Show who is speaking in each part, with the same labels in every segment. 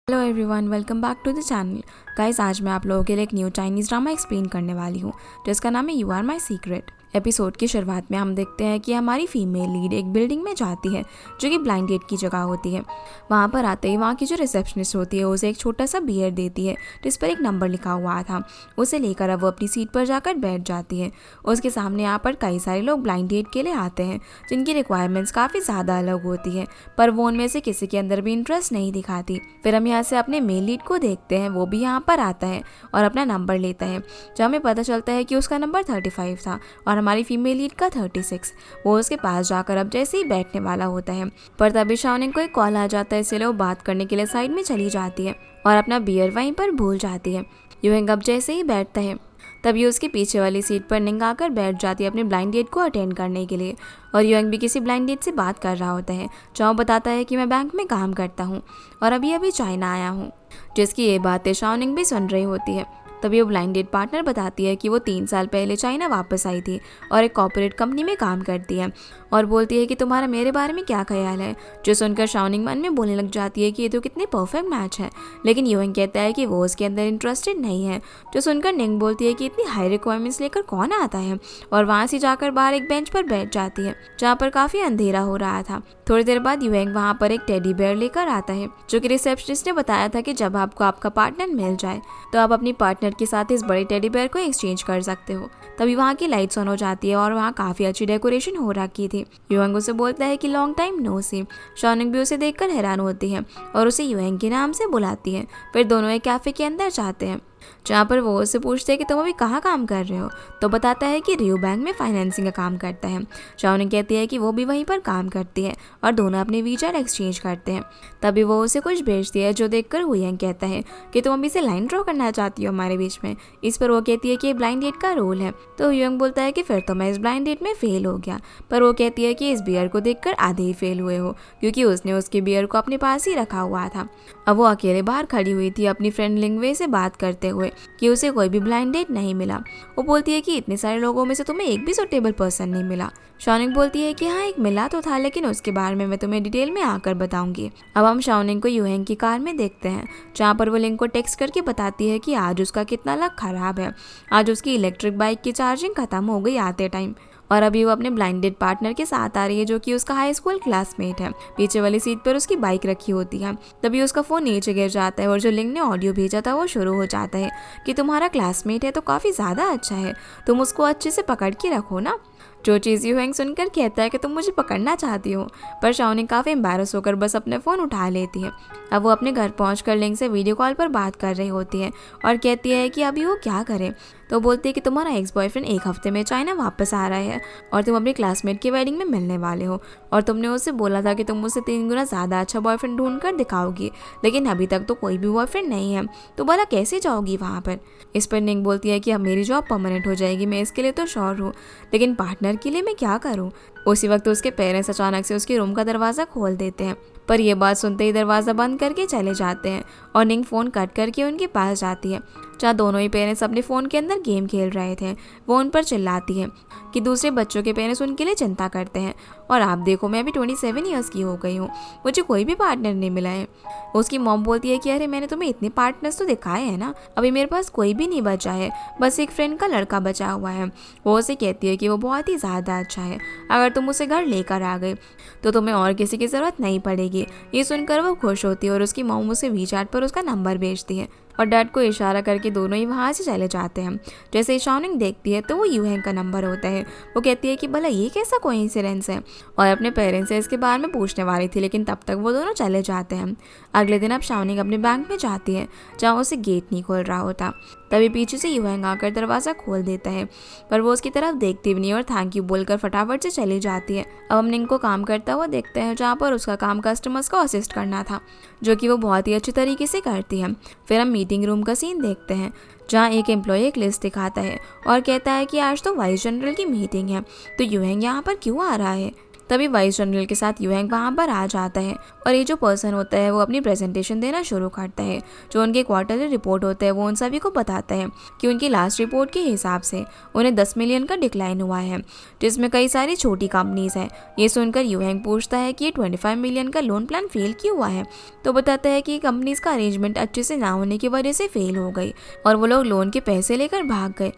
Speaker 1: Hello everyone, welcome back to the channel. Guys, आज मैं आप लोगों के लिए एक न्यू चाइनीज़ ड्रामा एक्सप्लेन करने वाली हूँ जिसका नाम है you are my secret. Episode की शुरुआत में हम देखते हैं कि हमारी फीमेल लीड एक बिल्डिंग में जाती है जो कि ब्लाइंड डेट की जगह होती है। वहाँ पर आते ही वहाँ की जो रिसेप्शनिस्ट होती है उसे एक छोटा सा बियर देती है जिस पर एक नंबर लिखा हुआ था। उसे लेकर अब वो अपनी सीट पर जाकर बैठ जाती है। उसके सामने यहाँ पर कई सारे लोग ब्लाइंड डेट के लिए आते हैं जिनकी रिक्वायरमेंट्स काफ़ी ज़्यादा अलग होती है, पर वो उनमें से किसी के अंदर भी इंटरेस्ट नहीं दिखाती। फिर हम यहाँ से अपने मेल लीड को देखते हैं, वो भी यहाँ पर आता है और अपना नंबर लेता है। जब हमें पता चलता है कि उसका नंबर 35 था और हमारी फीमेल लीड का 36। वो उसके पास जाकर अब जैसे ही बैठने वाला होता है, पर तभी शाओनिंग को एक कॉल आ जाता है, इसलिए वो बात करने के लिए साइड में चली जाती है और अपना बियर वहीं पर भूल जाती है। यूहिंग अब जैसे ही बैठता है तभी उसकी पीछे वाली सीट पर निंग आकर बैठ जाती है अपने ब्लाइंड डेट को अटेंड करने के लिए। और यूहिंग भी किसी ब्लाइंड डेट से बात कर रहा होता है। चाओ बताता है कि मैं बैंक में काम करता हूँ और अभी अभी चाइना आया हूँ, जिसकी ये बातें शाओनिंग भी सुन रही होती है। तभी वो ब्लाइंड डेट पार्टनर बताती है कि वो 3 साल पहले चाइना वापस आई थी और एक कॉर्पोरेट कंपनी में काम करती है और बोलती है कि तुम्हारा मेरे बारे में क्या ख्याल है। जो सुनकर शाओनिंग मन में बोलने लग जाती है कि ये तो कितने परफेक्ट मैच है, लेकिन यूहिंग कहता है कि वो उसके अंदर इंटरेस्टेड नहीं है। जो सुनकर निंग बोलती है कि इतनी हाई रिक्वायरमेंट्स लेकर कौन आता है, और वहाँ से जाकर बाहर एक बेंच पर बैठ जाती है जहाँ पर काफ़ी अंधेरा हो रहा था। थोड़ी देर बाद यूहिंग वहाँ पर एक टेडी बेयर लेकर आता है जो कि रिसेप्शनिस्ट ने बताया था कि जब आपको आपका पार्टनर मिल जाए तो आप अपनी पार्टनर के साथ इस बड़े टेडी बेयर को एक्सचेंज कर सकते हो। तभी वहाँ की लाइट्स ऑन हो जाती है और वहाँ काफ़ी अच्छी डेकोरेशन हो रखी थी। यूहिंग उसे बोलता है कि लॉन्ग टाइम नो सी। शाओनिंग भी उसे देखकर हैरान होती है और उसे यूहिंग के नाम से बुलाती है। फिर दोनों एक कैफ़े के अंदर जाते हैं जहाँ पर वो उससे पूछते हैं कि तुम अभी कहाँ काम कर रहे हो, तो बताता है कि रियो बैंक में फाइनेंसिंग का काम करता है। शाओनिंग कहती है कि वो भी वहीं पर काम करती है और दोनों अपने वीचार एक्सचेंज करते हैं। तभी वो उसे कुछ भेजती है जो देखकर हुयंग कहता है कि तुम अभी से लाइन ड्रॉ करना चाहती हो हमारे बीच में। इस पर वो कहती है कि ये ब्लाइंड डेट का रोल है। तो हुयंग बोलता है कि फिर तो मैं इस ब्लाइंड डेट में फेल हो गया, पर वो कहती है कि इस बियर को देखकर आधे ही फेल हुए हो, क्योंकि उसने उसके बियर को अपने पास ही रखा हुआ था। अब वो अकेले बाहर खड़ी हुई थी अपनी फ्रेंड लिंगवे से बात करते हुए कि उसे कोई भी ब्लाइंड डेट नहीं मिला। वो बोलती है कि इतने सारे लोगों में से तुम्हें एक भी सूटेबल पर्सन नहीं मिला। शाओनिंग बोलती है कि हाँ, एक मिला तो था, लेकिन उसके बारे में मैं तुम्हें डिटेल में आकर बताऊंगी। अब हम शाओनिंग को यूहिंग की कार में देखते हैं जहाँ पर वो लिंग को टेक्स्ट करके बताती है कि आज उसका कितना लक खराब है। आज उसकी इलेक्ट्रिक बाइक की चार्जिंग खत्म हो गई आते टाइम, और अभी वो अपने ब्लाइंडेड पार्टनर के साथ आ रही है जो कि उसका हाई स्कूल क्लासमेट है। पीछे वाली सीट पर उसकी बाइक रखी होती है। तभी उसका फ़ोन नीचे गिर जाता है और जो लिंग ने ऑडियो भेजा था वो शुरू हो जाता है कि तुम्हारा क्लासमेट है तो काफ़ी ज़्यादा अच्छा है, तुम उसको अच्छे से पकड़ के रखो ना। जो चीज़ यूहिंग सुनकर कहता है कि तुम मुझे पकड़ना चाहती हो, पर शाओनिंग काफ़ी एम्बैरस होकर बस अपने फ़ोन उठा लेती है। अब वो अपने घर पहुंचकर लिंग से वीडियो कॉल पर बात कर रही होती है और कहती है कि अभी वो क्या करे। तो बोलती है कि तुम्हारा एक्स बॉयफ्रेंड 1 हफ्ते में चाइना वापस आ रहा है और तुम अपने क्लासमेट की वेडिंग में मिलने वाले हो, और तुमने उससे बोला था कि तुम मुझसे 3 गुना ज़्यादा अच्छा बॉयफ्रेंड ढूंढ कर दिखाओगी, लेकिन अभी तक तो कोई भी बॉयफ्रेंड नहीं है, तो भला कैसे जाओगी वहाँ पर। इस पर निंग बोलती है कि अब मेरी जॉब परमानेंट हो जाएगी, मैं इसके लिए तो श्योर हूँ, लेकिन पार्टनर के लिए मैं क्या करूँ। उसी वक्त उसके पेरेंट्स अचानक से उसके रूम का दरवाज़ा खोल देते हैं, पर यह बात सुनते ही दरवाज़ा बंद करके चले जाते हैं और निंग फ़ोन कट करके उनके पास जाती है जहाँ दोनों ही पेरेंट्स अपने फ़ोन के अंदर गेम खेल रहे थे। वो उन पर चिल्लाती है कि दूसरे बच्चों के पेरेंट्स उनके लिए चिंता करते हैं, और आप देखो मैं अभी 27 ईयर्स की हो गई हूँ, मुझे कोई भी पार्टनर नहीं मिला है। उसकी मॉम बोलती है कि अरे मैंने तुम्हें इतने पार्टनर्स तो दिखाए हैं ना, अभी मेरे पास कोई भी नहीं बचा है, बस एक फ्रेंड का लड़का बचा हुआ है। वो उसे कहती है कि वो बहुत ही ज़्यादा अच्छा है, अगर तुम उसे घर लेकर आ गए तो तुम्हें और किसी की ज़रूरत नहीं पड़ेगी। ये सुनकर वो खुश होती है और उसकी मॉम उसे वीचैट पर उसका नंबर भेजती है और डैड को इशारा करके दोनों ही वहाँ से चले जाते हैं। जैसे ही शाओनिंग देखती है तो वो यूहिंग का नंबर होता है। वो कहती है कि भला ये कैसा कोइंसिडेंस है, और अपने पेरेंट्स से इसके बारे में पूछने वाली थी, लेकिन तब तक वो दोनों चले जाते हैं। अगले दिन अब शाओनिंग अपने बैंक में जाती है जहाँ उसे गेट नहीं खोल रहा होता। तभी पीछे से यूहिंग आकर दरवाज़ा खोल देता है, पर वो उसकी तरफ देखती भी नहीं और थैंक यू बोलकर फटाफट से चली जाती है। अब हम निंग को काम करता हुआ देखते हैं जहाँ पर उसका काम कस्टमर्स को असिस्ट करना था, जो कि वो बहुत ही अच्छी तरीके से करती है। फिर हम मीटिंग रूम का सीन देखते हैं जहाँ एक एम्प्लॉय एक लिस्ट दिखाता है और कहता है कि आज तो वाइस जनरल की मीटिंग है, तो यूहिंग यहाँ पर क्यों आ रहा है। तभी वाइस जनरल के साथ यूहैंग वहाँ पर आ जाता है और ये जो पर्सन होता है वो अपनी प्रेजेंटेशन देना शुरू करता है। जो उनके क्वार्टरली रिपोर्ट होता है वो उन सभी को बताता है कि उनकी लास्ट रिपोर्ट के हिसाब से उन्हें 10 मिलियन का डिक्लाइन हुआ है, जिसमें कई सारी छोटी कंपनीज हैं। ये सुनकर यूहैंग पूछता है कि ये 25 मिलियन का लोन प्लान फेल क्यों हुआ है, तो बताता है कि कंपनीज का अरेंजमेंट अच्छे से ना होने की वजह से फेल हो गई और वो लोग लोन के पैसे लेकर भाग गए।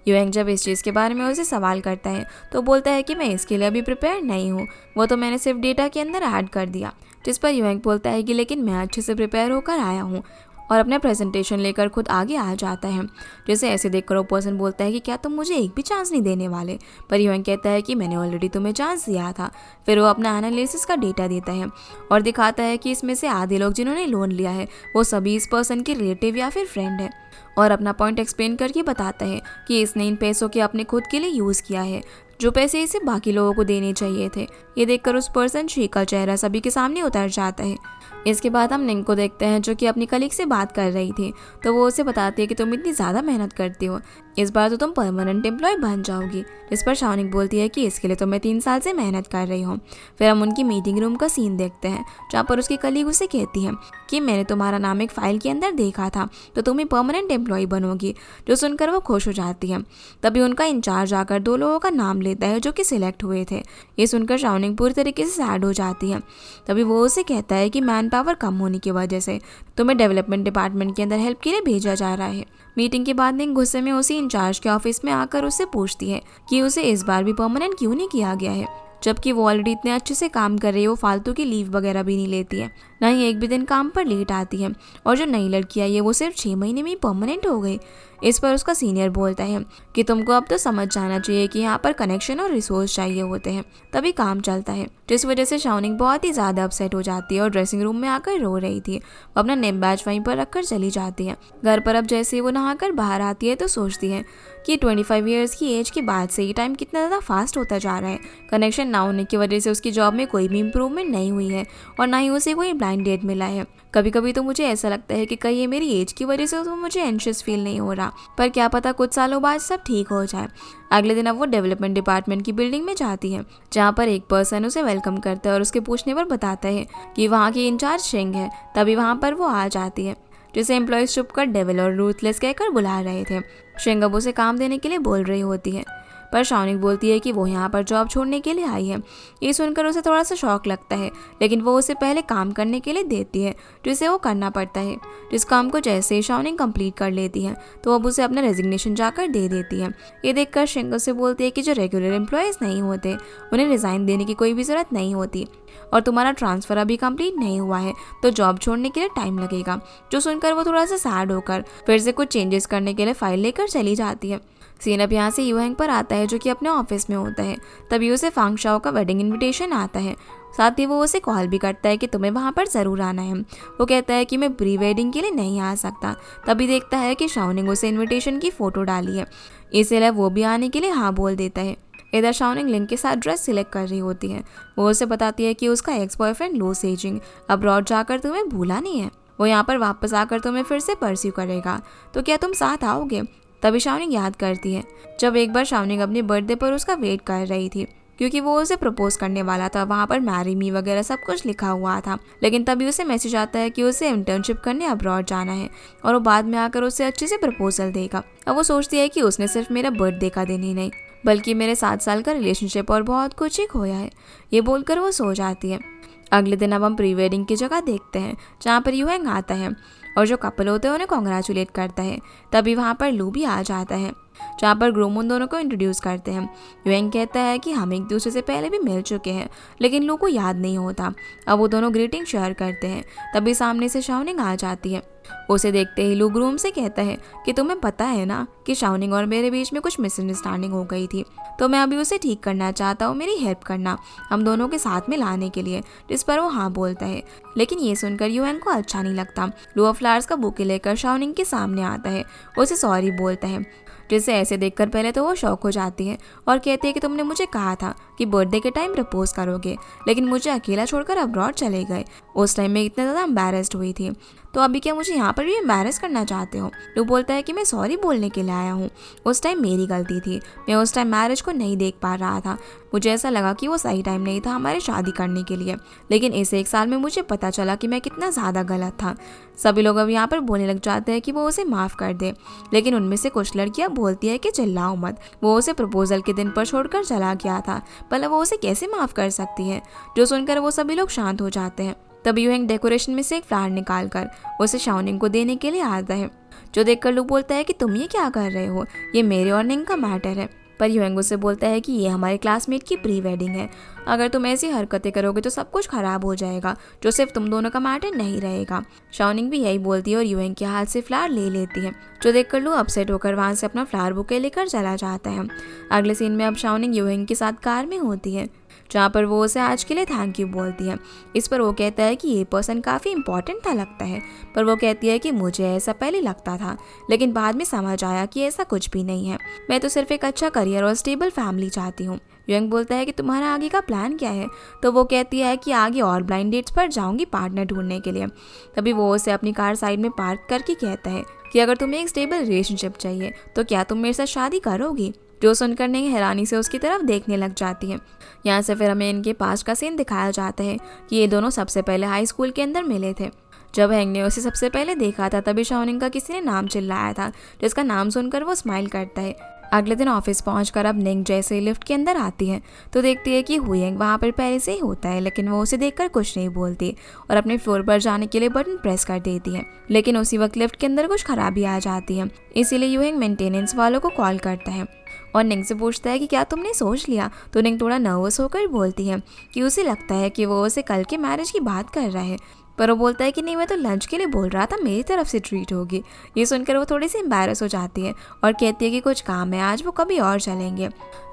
Speaker 1: यूहैंग जब इस चीज़ के बारे में उसे सवाल करता है तो बोलता है कि मैं इसके लिए अभी प्रिपेयर नहीं हूँ, वो तो मैंने सिर्फ डेटा के अंदर ऐड कर दिया। जिस पर यूहैंग बोलता है कि लेकिन मैं अच्छे से प्रिपेयर होकर आया हूँ और अपना प्रेजेंटेशन लेकर खुद आगे आ जाता है। जैसे ऐसे देखकर वो पर्सन बोलता है कि क्या तुम मुझे एक भी चांस नहीं देने वाले, पर यूहैंग कहता है कि मैंने ऑलरेडी तुम्हें चांस दिया था। फिर वो अपना एनालिसिस का डेटा देता है और दिखाता है कि इसमें से आधे लोग जिन्होंने लोन लिया है वो सभी इस पर्सन के रिलेटिव या फिर फ्रेंड है, और अपना पॉइंट एक्सप्लेन करके बताता है कि इसने इन पैसों के अपने खुद के लिए यूज़ किया है, जो पैसे इसे बाकी लोगों को देने चाहिए थे। ये देखकर उस पर्सन शी का चेहरा सभी के सामने उतर जाता है। इसके बाद हम निंग को देखते हैं जो कि अपनी कलीग से बात कर रही थी, तो वो उसे बताती है कि तुम इतनी ज़्यादा मेहनत करती हो, इस बार तो तुम परमानेंट एम्प्लॉय बन जाओगी। इस पर शाओनिंग बोलती है कि इसके लिए तो मैं 3 साल से मेहनत कर रही हूँ। फिर हम उनकी मीटिंग रूम का सीन देखते हैं जहाँ पर उसकी कलीग उसे कहती है कि मैंने तुम्हारा नाम एक फाइल के अंदर देखा था, तो तुम ही परमानेंट एम्प्लॉय बनोगी। जो सुनकर वो खुश हो जाती है। तभी उनका इंचार्ज आकर 2 लोगों का नाम लेता है जो कि सिलेक्ट हुए थे। ये सुनकर शाओनिंग पूरी तरीके से सैड हो जाती है। तभी वो उसे कहता है कि मैन पावर कम होने की वजह से तुम्हें डेवलपमेंट डिपार्टमेंट के अंदर हेल्प के लिए भेजा जा रहा है। मीटिंग के बाद निंग गुस्से में उसी इंचार्ज के ऑफिस में आकर उससे पूछती है कि उसे इस बार भी परमानेंट क्यों नहीं किया गया है, जबकि वो ऑलरेडी इतने अच्छे से काम कर रही है। वो फालतू की लीव वगैरह भी नहीं लेती है, ना ही एक भी दिन काम पर लेट आती है, और जो नई लड़की आई है वो सिर्फ 6 महीने में ही परमानेंट हो गई। इस पर उसका सीनियर बोलता है कि तुमको अब तो समझ जाना चाहिए कि यहाँ पर कनेक्शन और रिसोर्स चाहिए होते हैं, तभी काम चलता है। जिस वजह से शाओनिंग बहुत ही ज़्यादा अपसेट हो जाती है और ड्रेसिंग रूम में आकर रो रही थी। वो अपना नेम बैच वहीं पर रखकर चली जाती है। घर पर अब जैसे ही वो नहाकर बाहर आती है तो सोचती है कि 25 ईयर्स की एज के बाद से ये टाइम कितना ज़्यादा फास्ट होता जा रहा है। कनेक्शन ना होने की वजह से उसकी जॉब में कोई भी इम्प्रूवमेंट नहीं हुई है और ना ही उसे कोई ब्लाइंड डेट मिला है। कभी कभी तो मुझे ऐसा लगता है कि कहीं ये मेरी एज की वजह से तो मुझे एंशियस फील नहीं हो रहा, पर क्या पता कुछ सालों बाद सब ठीक हो जाए। अगले दिन अब वो डेवलपमेंट डिपार्टमेंट की बिल्डिंग में जाती है जहाँ पर एक पर्सन उसे वेलकम करता है और उसके पूछने पर बताता है कि वहाँ की इंचार्ज शेंग है। तभी वहाँ पर वो आ जाती है जिसे एम्प्लॉयज चुप कर डेविल और रूथलेस कहकर बुला रहे थे। शेंग अब उसे काम देने के लिए बोल रही होती है, पर शाओनिंग बोलती है कि वो यहाँ पर जॉब छोड़ने के लिए आई है। ये सुनकर उसे थोड़ा सा शौक लगता है, लेकिन वो उसे पहले काम करने के लिए देती है जिसे वो करना पड़ता है। जिस काम को जैसे ही शाओनिंग कंप्लीट कर लेती है तो अब उसे अपना रेजिग्नेशन जाकर दे देती है। ये देखकर शेंग से बोलती है कि जो रेगुलर एम्प्लॉयज़ नहीं होते उन्हें रिज़ाइन देने की कोई भी ज़रूरत नहीं होती, और तुम्हारा ट्रांसफ़र अभी कंप्लीट नहीं हुआ है तो जॉब छोड़ने के लिए टाइम लगेगा। जो सुनकर वो थोड़ा सा सैड होकर फिर से कुछ चेंजेस करने के लिए फाइल लेकर चली जाती है। सीन अब यहाँ से यूहैंग पर आता है जो कि अपने ऑफिस में होता है। तभी उसे फांग शाओ का वेडिंग इनविटेशन आता है। साथ ही वो उसे कॉल भी करता है कि तुम्हें वहाँ पर ज़रूर आना है। वो कहता है कि मैं प्री वेडिंग के लिए नहीं आ सकता। तभी देखता है कि शाओनिंग उसे इनविटेशन की फ़ोटो डाली है, इसलिए वो भी आने के लिए हाँ बोल देता है। इधर शाओनिंग लिंग के साथ ड्रेस सिलेक्ट कर रही होती है। वो उसे बताती है कि उसका एक्स बॉयफ्रेंड लो सेजिंग अब्रॉड जाकर तुम्हें भूला नहीं है, वो यहाँ पर वापस आकर तुम्हें फिर से परस्यू करेगा, तो क्या तुम साथ आओगे। तभी शाओनिंग याद करती है जब एक बार शाओनिंग अपने बर्थडे पर उसका वेट कर रही थी, क्योंकि वो उसे प्रपोज करने वाला था। वहाँ पर मैरी मी वगैरह सब कुछ लिखा हुआ था, लेकिन तभी उसे मैसेज आता है कि उसे इंटर्नशिप करने अब्रॉड जाना है और वो बाद में आकर उसे अच्छे से प्रपोजल देगा। अब वो सोचती है कि उसने सिर्फ मेरा बर्थडे का दिन ही नहीं बल्कि मेरे 7 साल का रिलेशनशिप और बहुत कुछ ही खोया है। ये बोलकर वो सो जाती है। अगले दिन अब हम प्री वेडिंग की जगह देखते हैं जहाँ पर यूहैंग आता है और जो कपल होते हैं उन्हें कॉन्ग्रेचुलेट करता है। तभी वहाँ पर लू भी आ जाता है जहाँ पर ग्रूम उन दोनों को इंट्रोड्यूस करते हैं। यूहैंग कहता है कि हम एक दूसरे से पहले भी मिल चुके हैं, लेकिन लू को याद नहीं होता। अब वो दोनों ग्रीटिंग शेयर करते हैं। तभी सामने से शाओनिंग आ जाती है। उसे देखते ही लू ग्रूम से कहता है कि तुम्हें पता है ना कि शाओनिंग और मेरे बीच में कुछ मिसअंडरस्टैंडिंग हो गई थी, तो मैं अभी उसे ठीक करना चाहता हूँ, मेरी हेल्प करना हम दोनों के साथ में लाने के लिए। जिस पर वो हाँ बोलता है, लेकिन ये सुनकर यूहैंग को अच्छा नहीं लगता। लू फ्लावर्स का बुके लेकर शाओनिंग के सामने आता है, उसे सॉरी बोलता है, जिसे ऐसे देखकर पहले तो वो शॉक हो जाती है और कहती है कि तुमने मुझे कहा था कि बर्थडे के टाइम प्रपोज करोगे, लेकिन मुझे अकेला छोड़कर अब्रॉड चले गए। उस टाइम में इतना ज़्यादा एम्बैरेस्ड हुई थी। तो अभी क्या मुझे यहाँ पर भी एम्बैरस करना चाहते हो? लू बोलता है कि मैं सॉरी बोलने के लिए आया हूँ, उस टाइम मेरी गलती थी, मैं उस टाइम मैरिज को नहीं देख पा रहा था, मुझे ऐसा लगा कि वो सही टाइम नहीं था हमारी शादी करने के लिए, लेकिन इस 1 साल में मुझे पता चला कि मैं कितना ज़्यादा गलत था। सभी लोग अब यहाँ पर बोलने लग जाते हैं कि वो उसे माफ़ कर दे, लेकिन उनमें से कुछ लड़कियाँ बोलती है कि चिल्लाओ मत, वो उसे प्रपोजल के दिन पर छोड़कर चला गया था, भला वो उसे कैसे माफ़ कर सकती है। जो सुनकर वो सभी लोग शांत हो जाते हैं। तभी यूएंग डेकोरेशन में से एक फ्लावर निकाल कर उसे शाओनिंग को देने के लिए आता है, जो देखकर लू बोलता है कि तुम ये क्या कर रहे हो, ये मेरे और निंग का मैटर है। पर यूएंग उससे बोलता है कि ये हमारे क्लासमेट की प्री वेडिंग है, अगर तुम ऐसी हरकतें करोगे तो सब कुछ खराब हो जाएगा, जो सिर्फ तुम दोनों का मैटर नहीं रहेगा। शाओनिंग भी यही बोलती है और यूएंग के हाथ से फ्लावर ले लेती है, जो देखकर लू अपसेट होकर वहाँ से अपना फ्लावर बुके लेकर चला जाता है। अगले सीन में अब शाओनिंग यूएंग के साथ कार में होती है, जहाँ पर वो उसे आज के लिए थैंक यू बोलती है। इस पर वो कहता है कि ये पर्सन काफ़ी इंपॉर्टेंट था लगता है, पर वो कहती है कि मुझे ऐसा पहले लगता था, लेकिन बाद में समझ आया कि ऐसा कुछ भी नहीं है, मैं तो सिर्फ एक अच्छा करियर और स्टेबल फैमिली चाहती हूँ। यूएंग बोलता है कि तुम्हारा आगे का प्लान क्या है? तो वो कहती है कि आगे और ब्लाइंड डेट्स पर जाऊंगी पार्टनर ढूंढने के लिए। तभी वो उसे अपनी कार साइड में पार्क करके कहता है कि अगर तुम्हें एक स्टेबल रिलेशनशिप चाहिए तो क्या तुम मेरे साथ शादी करोगी? जो सुनकर निंग हैरानी से उसकी तरफ देखने लग जाती है। यहाँ से फिर हमें इनके पास्ट का सीन दिखाया जाता है कि ये दोनों सबसे पहले हाई स्कूल के अंदर मिले थे। जब हैंग ने उसे सबसे पहले देखा था तभी शाओनिंग का किसी ने नाम चिल्लाया था, जिसका नाम सुनकर वो स्माइल करता है। अगले दिन ऑफिस पहुंचकर अब निंग जैसे ही लिफ्ट के अंदर आती है तो देखती है कि हुएंग वहाँ पर पहले से ही होता है, लेकिन वो उसे देखकर कुछ नहीं बोलती और अपने फ्लोर पर जाने के लिए बटन प्रेस कर देती है। लेकिन उसी वक्त लिफ्ट के अंदर कुछ खराबी आ जाती है, इसीलिए यूएंग मेंटेनेंस वालों को कॉल करता है और निंग से पूछता है कि क्या तुमने सोच लिया? तो निंग थोड़ा नर्वस होकर बोलती है कि उसे लगता है कि वो उसे कल के मैरिज की बात कर रहा है, पर वो बोलता है कि नहीं, मैं तो लंच के लिए बोल रहा था, मेरी तरफ से ट्रीट होगी। ये सुनकर वो थोड़ी सी एम्बैरस हो जाती है और कहती है कि कुछ काम है आज, वो कभी और चलेंगे।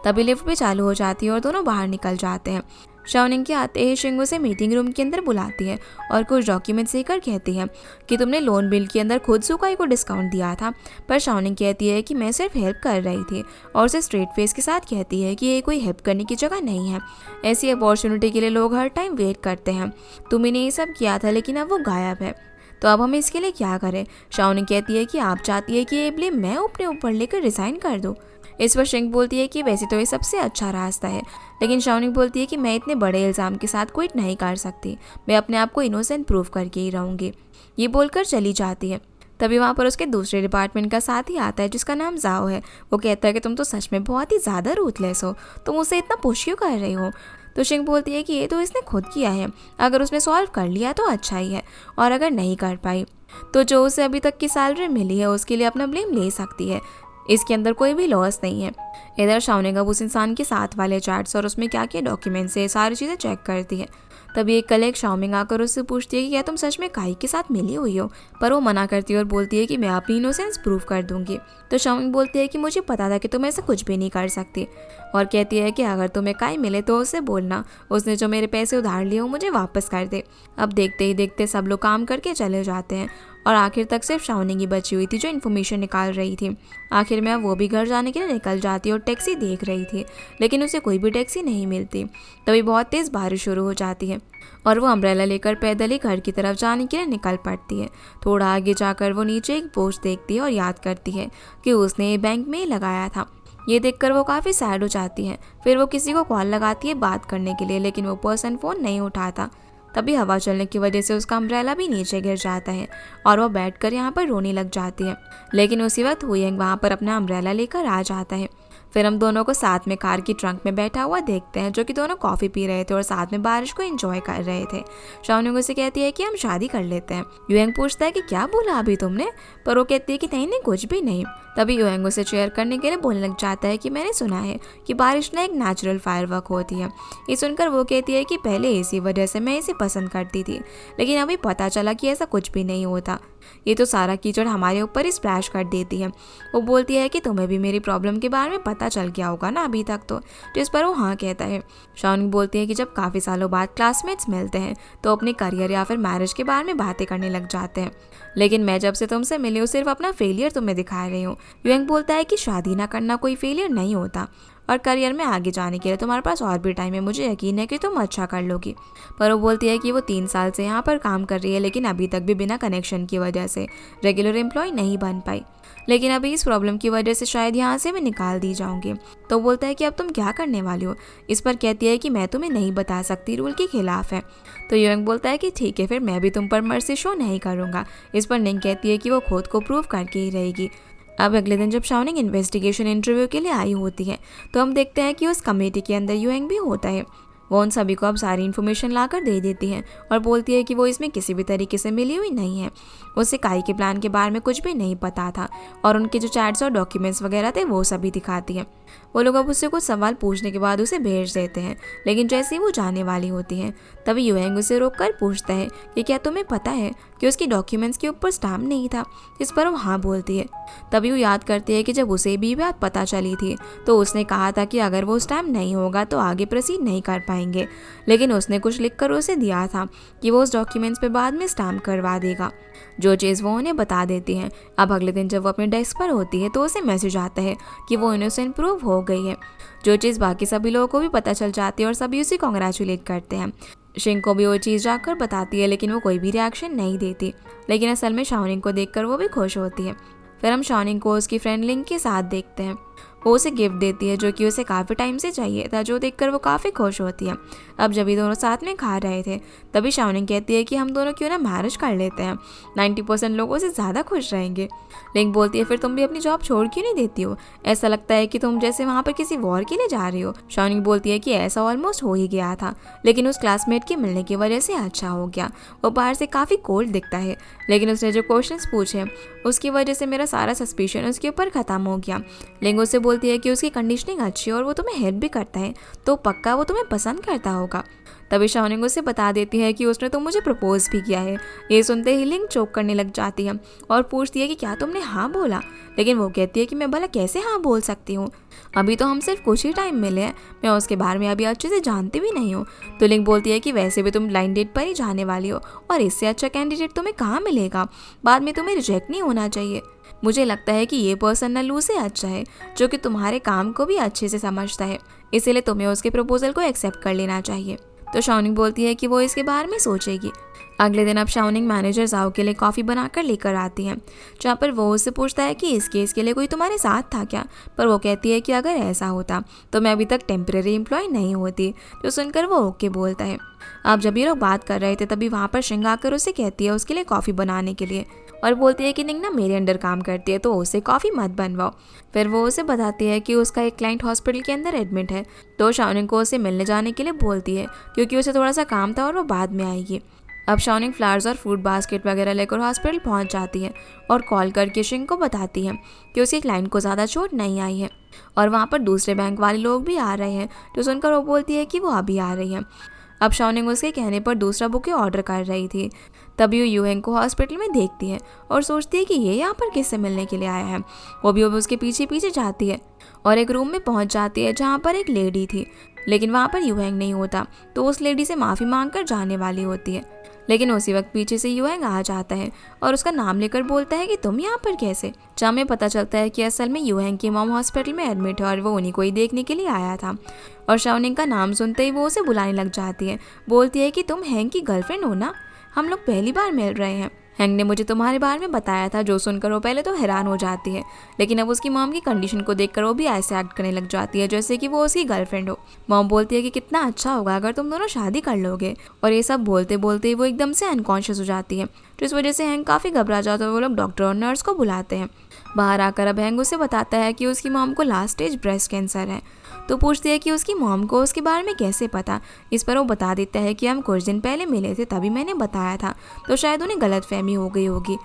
Speaker 1: तभी लिफ्ट भी चालू हो जाती है और दोनों बाहर निकल जाते हैं। शाओनिंग के आते ही शिंग उसे मीटिंग रूम के अंदर बुलाती है और कुछ डॉक्यूमेंट्स देकर कहती है कि तुमने लोन बिल के अंदर खुद सुकाई को डिस्काउंट दिया था। पर शाओनिंग कहती है कि मैं सिर्फ हेल्प कर रही थी और उसे स्ट्रेट फेस के साथ कहती है कि ये कोई हेल्प करने की जगह नहीं है, ऐसी अपॉर्चुनिटी के लिए लोग हर टाइम वेट करते हैं, तुमने ये सब किया था लेकिन अब वो गायब है, तो अब हम इसके लिए क्या करें? शाओनिंग कहती है कि आप चाहती है कि ये ब्लेम मैं अपने ऊपर लेकर रिजाइन कर दूँ। इस पर शिंग बोलती है कि वैसे तो ये सबसे अच्छा रास्ता है, लेकिन शाओनिंग बोलती है कि मैं इतने बड़े इल्ज़ाम के साथ क्विट नहीं कर सकती, मैं अपने आप को इनोसेंट प्रूव करके ही रहूँगी। ये बोलकर चली जाती है। तभी वहाँ पर उसके दूसरे डिपार्टमेंट का साथी आता है जिसका नाम जाओ है। वो कहता है कि तुम तो सच में बहुत ही ज़्यादा रूथलेस हो, तुम उसे इतना पुश क्यों कर रही हो? तो शिंग बोलती है कि ये तो इसने खुद किया है, अगर उसने सॉल्व कर लिया तो अच्छा ही है, और अगर नहीं कर पाई तो जो उसे अभी तक की सैलरी मिली है उसके लिए अपना ब्लेम ले सकती है, इसके अंदर कोई भी लॉस नहीं है। इधर शाओनिंग अब उस इंसान के साथ वाले चैट्स और उसमें क्या क्या डॉक्यूमेंट्स है सारी चीज़ें चेक करती है। तभी एक कलीग शाओमिंग आकर उससे पूछती है कि क्या तुम सच में काई के साथ मिली हुई हो? पर वो मना करती है और बोलती है कि मैं अपनी इनोसेंस प्रूव कर दूंगी। तो शाओमिंग बोलती है कि मुझे पता था कि तुम ऐसा कुछ भी नहीं कर सकती, और कहती है कि अगर तुम्हें काई मिले तो उससे बोलना उसने जो मेरे पैसे उधार लिए हो मुझे वापस कर दे। अब देखते ही देखते सब लोग काम करके चले जाते हैं और आखिर तक सिर्फ शाओनिंग ही बची हुई थी जो इन्फॉर्मेशन निकाल रही थी। आखिर में वो भी घर जाने के लिए निकल जाती और टैक्सी देख रही थी, लेकिन उसे कोई भी टैक्सी नहीं मिलती। तभी बहुत तेज़ बारिश शुरू हो जाती है और वो अम्ब्रेला लेकर पैदल ही घर की तरफ जाने के लिए निकल पड़ती है। थोड़ा आगे जाकर वो नीचे एक पोस्ट देखती है और याद करती है कि उसने बैंक में लगाया था। ये देखकर वो काफ़ी सैड हो जाती है। फिर वो किसी को कॉल लगाती है बात करने के लिए, लेकिन वो पर्सन फ़ोन नहीं उठाता। तभी हवा चलने की वजह से उसका अम्ब्रेला भी नीचे गिर जाता है और वो बैठकर यहाँ पर रोने लग जाती है। लेकिन उसी वक्त हुएंग वहाँ पर अपना अम्ब्रेला लेकर आ जाता है। फिर हम दोनों को साथ में कार की ट्रंक में बैठा हुआ देखते हैं, जो कि दोनों कॉफ़ी पी रहे थे और साथ में बारिश को एंजॉय कर रहे थे। शाओनिंग उसे कहती है कि हम शादी कर लेते हैं। यूएंग पूछता है कि क्या बोला अभी तुमने? पर वो कहती है कि नहीं नहीं कुछ भी नहीं। तभी यूएंग उसे चेयर करने के लिए बोलने लग जाता है कि मैंने सुना है कि बारिश ना एक नेचुरल फायरवर्क होती है। ये सुनकर वो कहती है कि पहले इसी वजह से मैं इसे पसंद करती थी, लेकिन अभी पता चला कि ऐसा कुछ भी नहीं होता, ये तो सारा कीचड़ हमारे ऊपर ही स्प्लैश कर देती है। वो बोलती है कि तुम्हें भी मेरी प्रॉब्लम के बारे में पता चल गया होगा ना अभी तक तो, जिस पर वो हाँ कहता है। शाओनिंग बोलती है कि जब काफ़ी सालों बाद क्लासमेट्स मिलते हैं तो अपने करियर या फिर मैरिज के बारे में बातें करने लग जाते हैं, लेकिन मैं जब से तुमसे मिली हूँ सिर्फ अपना फेलियर तुम्हें दिखा रही हूँ। यूएंग बोलता है कि शादी ना करना कोई फेलियर नहीं होता, और करियर में आगे जाने के लिए तुम्हारे पास और भी टाइम है, मुझे यकीन है कि तुम अच्छा कर लोगी। पर वो बोलती है कि वो 3 साल से यहाँ पर काम कर रही है, लेकिन अभी तक भी बिना कनेक्शन की वजह से रेगुलर एम्प्लॉय नहीं बन पाई, लेकिन अभी इस प्रॉब्लम की वजह से शायद यहाँ से मैं निकाल दी जाऊंगी। तो बोलता है कि अब तुम क्या करने वाली हो। इस पर कहती है कि मैं तुम्हें नहीं बता सकती, रूल के खिलाफ है। तो युएंग बोलता है कि ठीक है, फिर मैं भी तुम पर मर्सी शो नहीं करूँगा। इस पर निंग कहती है कि वो खुद को प्रूव करके ही रहेगी। अब अगले दिन जब शाओनिंग इन्वेस्टिगेशन इंटरव्यू के लिए आई होती है तो हम देखते हैं कि उस कमेटी के अंदर युएंग भी होता है। वो उन सभी को अब सारी इन्फॉर्मेशन लाकर दे देती है और बोलती है कि वो इसमें किसी भी तरीके से मिली हुई नहीं है। उसे काई के प्लान के बारे में कुछ भी नहीं पता था और उनके जो चैट्स और डॉक्यूमेंट्स वगैरह थे वो सभी दिखाती है। वो लोग अब उससे कुछ सवाल पूछने के बाद उसे भेज देते हैं, लेकिन जैसे ही वो जाने वाली होती है तभी युएंग उसे रोक कर पूछता है कि क्या तुम्हें पता है कि उसकी डॉक्यूमेंट्स के ऊपर स्टैम्प नहीं था। इस पर वो हाँ बोलती है। तभी वो याद करती है कि जब उसे भी बात पता चली थी तो उसने कहा था कि अगर वो स्टैम्प नहीं होगा तो आगे प्रोसीड नहीं कर पाएंगे, लेकिन उसने कुछ लिख कर उसे दिया था कि वो उस डॉक्यूमेंट्स पे बाद में स्टैम्प करवा देगा। जो चीज़ वो उन्हें बता देती हैं। अब अगले दिन जब वो अपने डेस्क पर होती है तो उसे मैसेज आता है कि वो इनोसेंट प्रूव हो गई है, जो चीज़ बाकी सभी लोगों को भी पता चल जाती है और सभी उसे कॉन्ग्रेचुलेट करते हैं। शिंग को भी वो चीज़ जाकर बताती है, लेकिन वो कोई भी रिएक्शन नहीं देती, लेकिन असल में शाओनिंग को देखकर वो भी खुश होती है। फिर हम शाओनिंग को उसकी फ्रेंड लिंग के साथ देखते हैं। वो उसे गिफ्ट देती है जो कि उसे काफ़ी टाइम से चाहिए था, जो देखकर वो काफ़ी खुश होती है। अब जब ये दोनों साथ में खा रहे थे तभी शाओनिंग कहती है कि हम दोनों क्यों ना मैरिज कर लेते हैं, 90% लोगों से ज़्यादा खुश रहेंगे। लिंग बोलती है फिर तुम भी अपनी जॉब छोड़ क्यों नहीं देती हो, ऐसा लगता है कि तुम जैसे वहाँ पर किसी वॉर के लिए जा रही हो। शाओनिंग बोलती है कि ऐसा ऑलमोस्ट हो ही गया था, लेकिन उस क्लासमेट के मिलने की वजह से अच्छा हो गया। वो बाहर से काफ़ी कोल्ड दिखता है, लेकिन उसने जो क्वेश्चंस पूछे उसकी वजह से मेरा सारा सस्पिशन उसके ऊपर ख़त्म हो गया। लिंग उससे बोलती है कि उसकी कंडीशनिंग अच्छी है और वो तुम्हें हेल्प भी करता है, तो पक्का वो तुम्हें पसंद करता होगा। तभी शाओनिंग उसे बता देती है कि उसने तो मुझे प्रपोज भी किया है। ये सुनते ही लिंग चोक करने लग जाती है और पूछती है कि क्या तुमने हाँ बोला, लेकिन वो कहती है कि मैं भला कैसे हाँ बोल सकती हूँ, अभी तो हम सिर्फ कुछ ही टाइम मिले हैं, मैं उसके बारे में अभी अच्छे से जानती भी नहीं हूँ। तो लिंग बोलती है कि वैसे भी तुम ब्लाइंड डेट पर ही जाने वाली हो और इससे अच्छा कैंडिडेट तुम्हें कहाँ मिलेगा, बाद में तुम्हें रिजेक्ट नहीं होना चाहिए। मुझे लगता है कि ये पर्सन नल्लू से अच्छा है, जो कि तुम्हारे काम को भी अच्छे से समझता है, इसीलिए तुम्हें उसके प्रपोजल को एक्सेप्ट कर लेना चाहिए। तो शाओनिंग बोलती है कि वो इसके बारे में सोचेगी। अगले दिन अब शाओनिंग मैनेजर जाओ के लिए कॉफ़ी बनाकर लेकर आती हैं, जहाँ पर वो उससे पूछता है कि इस केस के लिए कोई तुम्हारे साथ था क्या। पर वो कहती है कि अगर ऐसा होता तो मैं अभी तक टेम्परेरी एम्प्लॉय नहीं होती। जो सुनकर वो ओके बोलता है। अब जब ये लोग बात कर रहे थे तभी वहाँ पर शिंग आकर उसे कहती है उसके लिए कॉफ़ी बनाने के लिए, और बोलती है कि निंग ना मेरे अंडर काम करती है तो उसे कॉफ़ी मत बनवाओ। फिर वो उसे बताती है कि उसका एक क्लाइंट हॉस्पिटल के अंदर एडमिट है, तो शाओनिंग को उसे मिलने जाने के लिए बोलती है क्योंकि उसे थोड़ा सा काम था और वो बाद में आएगी। अब शाओनिंग फ्लावर्स और फ्रूट बास्केट वगैरह लेकर हॉस्पिटल पहुंच जाती है और कॉल करके शिंग को बताती है कि उसके क्लाइंट को ज़्यादा चोट नहीं आई है और वहाँ पर दूसरे बैंक वाले लोग भी आ रहे हैं। तो सुनकर वो बोलती है कि वो अभी आ रही है। अब शाओनिंग उसके कहने पर दूसरा बुके ऑर्डर कर रही थी, तभी वो युएंग को हॉस्पिटल में देखती है और सोचती है कि ये यहाँ पर किससे मिलने के लिए आया है। वो भी उसके पीछे पीछे जाती है और एक रूम में पहुँच जाती है जहाँ पर एक लेडी थी, लेकिन वहाँ पर युएंग नहीं होता। तो उस लेडी से माफ़ी मांग कर जाने वाली होती है, लेकिन उसी वक्त पीछे से युएंग आ जाता है और उसका नाम लेकर बोलता है कि तुम यहाँ पर कैसे। जहाँ में पता चलता है कि असल में युएंग की मॉम हॉस्पिटल में एडमिट है और वो उन्हीं को ही देखने के लिए आया था। और शाओनिंग का नाम सुनते ही वो उसे बुलाने लग जाती है, बोलती है कि तुम हैंग की गर्लफ्रेंड हो ना, हम लोग पहली बार मिल रहे हैं। हैंग ने मुझे तुम्हारे बारे में बताया था। जो सुनकर वो पहले तो हैरान हो जाती है, लेकिन अब उसकी मॉम की कंडीशन को देखकर वो भी ऐसे एक्ट करने लग जाती है जैसे कि वो उसकी गर्लफ्रेंड हो। मॉम बोलती है कि कितना अच्छा होगा अगर तुम दोनों शादी कर लोगे, और ये सब बोलते बोलते वो एकदम से अनकॉन्शियस हो जाती है। तो इस वजह से हैंग काफ़ी घबरा जाता है। वो लोग डॉक्टर और नर्स को बुलाते हैं। बाहर आकर अब हैंग उसे बताता है कि उसकी मॉम को लास्ट स्टेज ब्रेस्ट कैंसर है। तो पूछती है कि उसकी मॉम को उसके बारे में कैसे पता। इस पर वो बता देता है कि हम कुछ दिन पहले मिले थे, तभी मैंने बताया था, तो शायद उन्हें गलतफहमी हो गई होगी।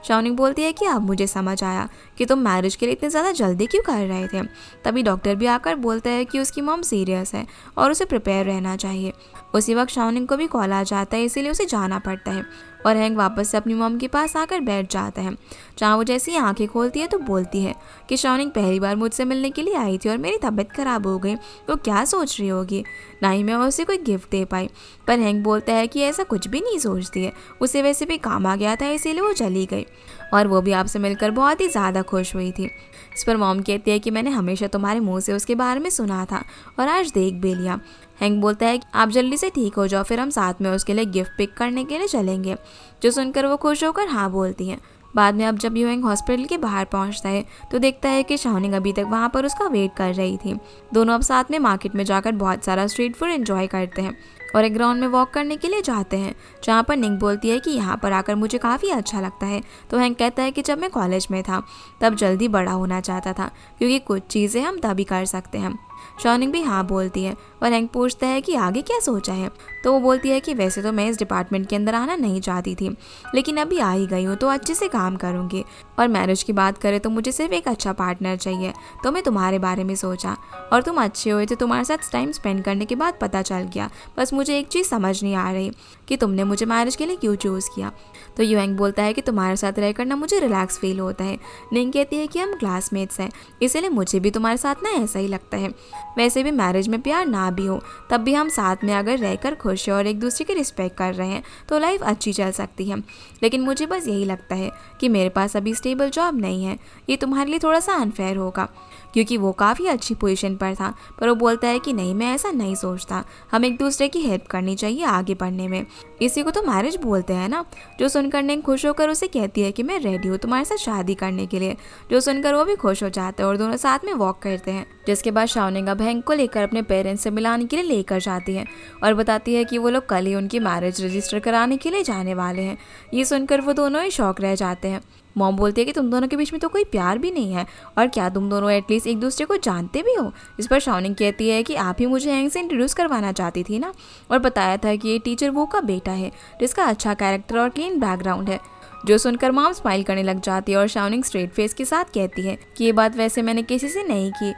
Speaker 1: शाओनिंग बोलती है कि अब मुझे समझ आया कि तुम मैरिज के लिए इतने ज़्यादा जल्दी क्यों कर रहे थे। तभी डॉक्टर भी आकर बोलता है कि उसकी मॉम सीरियस है और उसे प्रिपेयर रहना चाहिए। उसी वक्त शाओनिंग को भी कॉल आ जाता है, इसीलिए उसे जाना पड़ता है और हैंक वापस से अपनी मॉम के पास आकर बैठ जाता है। जहाँ वो जैसे ही आंखें खोलती है तो बोलती है कि शाओनिंग पहली बार मुझसे मिलने के लिए आई थी और मेरी तबीयत खराब हो गई, तो क्या सोच रही होगी, ना ही मैं उसे कोई गिफ्ट दे पाई। पर हैंक बोलता है कि ऐसा कुछ भी नहीं सोचती है, उसे वैसे भी काम आ गया था इसीलिए वो चली गई और वो भी आपसे मिलकर बहुत ही ज़्यादा खुश हुई थी। इस पर मॉम कहती है कि मैंने हमेशा तुम्हारे मुंह से उसके बारे में सुना था और आज देख भी लिया। हैंक बोलता है कि आप जल्दी से ठीक हो जाओ, फिर हम साथ में उसके लिए गिफ्ट पिक करने के लिए चलेंगे। जो सुनकर वो खुश होकर हाँ बोलती हैं। बाद में अब जब यूएंग हॉस्पिटल के बाहर पहुंचता है तो देखता है कि शाओनिंग अभी तक वहां पर उसका वेट कर रही थी। दोनों अब साथ में मार्केट में जाकर बहुत सारा स्ट्रीट फूड एंजॉय करते हैं और एक ग्राउंड में वॉक करने के लिए जाते हैं, जहाँ पर निंग बोलती है कि यहाँ पर आकर मुझे काफ़ी अच्छा लगता है। तो हैंक कहता है कि जब मैं कॉलेज में था तब जल्दी बड़ा होना चाहता था, क्योंकि कुछ चीज़ें हम तभी कर सकते हैं। शाओनिंग भी हाँ बोलती है और हैंक पूछता है कि आगे क्या सोचा है। तो वो बोलती है कि वैसे तो मैं इस डिपार्टमेंट के अंदर आना नहीं चाहती थी, लेकिन अभी आ ही गई हूँ तो अच्छे से काम करूँगी। और मैरिज की बात करें तो मुझे सिर्फ एक अच्छा पार्टनर चाहिए, तो मैं तुम्हारे बारे में सोचा और तुम अच्छे हुए थे, तुम्हारे साथ टाइम स्पेंड करने के बाद पता चल गया। बस मुझे एक चीज़ समझ नहीं आ रही कि तुमने मुझे मैरिज के लिए क्यों चूज़ किया। तो यूएंग बोलता है कि तुम्हारे साथ रहकर ना मुझे रिलैक्स फील होता है। निंग कहती है कि हम क्लासमेट्स हैं, इसीलिए मुझे भी तुम्हारे साथ ना ऐसा ही लगता है। वैसे भी मैरिज में प्यार ना भी हो तब भी हम साथ में अगर रहकर खुश हैं और एक दूसरे की रिस्पेक्ट कर रहे हैं तो लाइफ अच्छी चल सकती है। लेकिन मुझे बस यही लगता है कि मेरे पास अभी स्टेबल जॉब नहीं है, ये तुम्हारे लिए थोड़ा सा अनफेयर होगा, क्योंकि वो काफ़ी अच्छी पोजीशन पर था। पर वो बोलता है कि नहीं, मैं ऐसा नहीं सोचता, हम एक दूसरे की हेल्प करनी चाहिए आगे बढ़ने में, इसी को तो मैरिज बोलते हैं ना। जो सुनकर निंग खुश होकर उसे कहती है कि मैं रेडी हूँ तुम्हारे साथ शादी करने के लिए। जो सुनकर वो भी खुश हो जाता है और दोनों साथ में वॉक करते हैं। जिसके बाद शाओनिंग अब हैंक को लेकर अपने पेरेंट्स से मिलाने के लिए लेकर जाती है और बताती है कि वो लोग कल ही उनकी मैरिज रजिस्टर कराने के लिए जाने वाले हैं। ये सुनकर वो दोनों ही शॉक रह जाते हैं। मॉम बोलती है कि तुम दोनों के बीच में तो कोई प्यार भी नहीं है, और क्या तुम दोनों एटलीस्ट एक दूसरे को जानते भी हो। इस पर शाओनिंग कहती है कि आप ही मुझे हैंक से इंट्रोड्यूस करवाना चाहती थी ना, और बताया था कि ये टीचर वो का बेटा है जिसका अच्छा कैरेक्टर और क्लीन बैकग्राउंड है। जो सुनकर मॉम स्माइल करने लग जाती है और शाओनिंग स्ट्रेट फेस के साथ कहती है कि ये बात वैसे मैंने किसी से नहीं की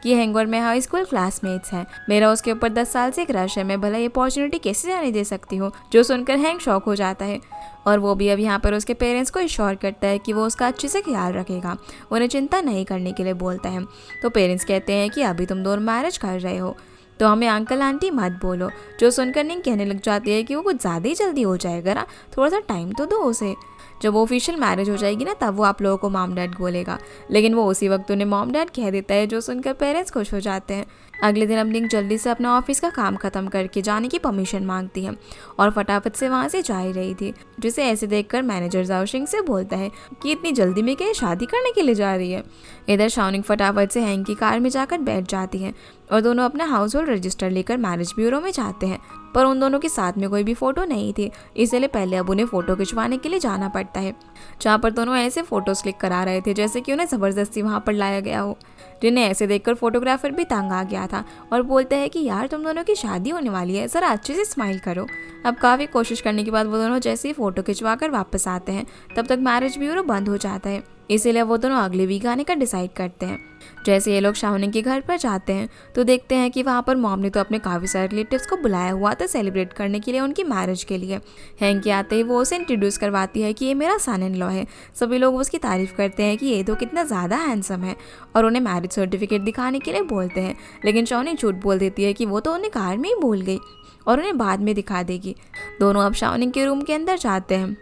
Speaker 1: कि हैंक और मैं हाई स्कूल क्लासमेट्स हैं, मेरा उसके ऊपर 10 साल से क्रश है, मैं भला ये अपॉर्चुनिटी कैसे जाने दे सकती हूँ। जो सुनकर हैंक शॉक हो जाता है और वो भी अब यहाँ पर उसके पेरेंट्स को इश्योर करता है कि वो उसका अच्छे से ख्याल रखेगा, उन्हें चिंता नहीं करने के लिए बोलता है। तो पेरेंट्स कहते हैं कि अभी तुम दोनों मैरिज कर रहे हो तो हमें अंकल आंटी मत बोलो। जो सुनकर निंग कहने लग जाती है कि वो कुछ ज़्यादा ही जल्दी हो जाएगा ना, थोड़ा सा टाइम तो दो उसे, जब ऑफिशियल मैरिज हो जाएगी ना तब वो आप लोगों को मॉम डैड बोलेगा। लेकिन वो उसी वक्त उन्हें मॉम डैड कह देता है, जो सुनकर पेरेंट्स खुश हो जाते हैं। अगले दिन अब निंग जल्दी से अपना ऑफिस का काम खत्म करके जाने की परमिशन मांगती है और फटाफट से वहाँ से जा ही रही थी, जिसे ऐसे देखकर मैनेजर जाओशिंग से बोलता है कि इतनी जल्दी में क्या शादी करने के लिए जा रही है। इधर शाओनिंग फटाफट से हैंक की कार में जाकर बैठ जाती है और दोनों अपना हाउस होल्ड रजिस्टर लेकर मैरिज ब्यूरो में जाते हैं। पर उन दोनों के साथ में कोई भी फोटो नहीं थी, इसलिए पहले अब उन्हें फ़ोटो खिंचवाने के लिए जाना पड़ता है, जहाँ पर दोनों ऐसे फ़ोटोज़ क्लिक करा रहे थे जैसे कि उन्हें ज़बरदस्ती वहाँ पर लाया गया हो, जिन्हें ऐसे देखकर फोटोग्राफर भी तंग आ गया था और बोलता है कि यार तुम दोनों की शादी होने वाली है, ज़रा अच्छे से स्माइल करो। अब काफ़ी कोशिश करने के बाद वो दोनों जैसे ही फ़ोटो खिंचवा कर वापस आते हैं तब तक मैरिज ब्यूरो बंद हो जाता है, इसीलिए वो दोनों अगले वीक आने का डिसाइड करते हैं। जैसे ये लोग शाओनिंग के घर पर जाते हैं तो देखते हैं कि वहाँ पर मॉम ने तो अपने काफ़ी सारे रिलेटिव्स को बुलाया हुआ था सेलिब्रेट करने के लिए उनकी मैरिज के लिए। हैंक के आते ही वो उसे इंट्रोड्यूस करवाती है कि ये मेरा सन इन लॉ है। सभी लोग उसकी तारीफ़ करते हैं कि ये तो कितना ज़्यादा हैंडसम है और उन्हें मैरिज सर्टिफिकेट दिखाने के लिए बोलते हैं, लेकिन शाओनिंग झूठ बोल देती है कि वो तो उन्हें कार में ही भूल गई और उन्हें बाद में दिखा देगी। दोनों अब शाओनिंग के रूम के अंदर जाते हैं,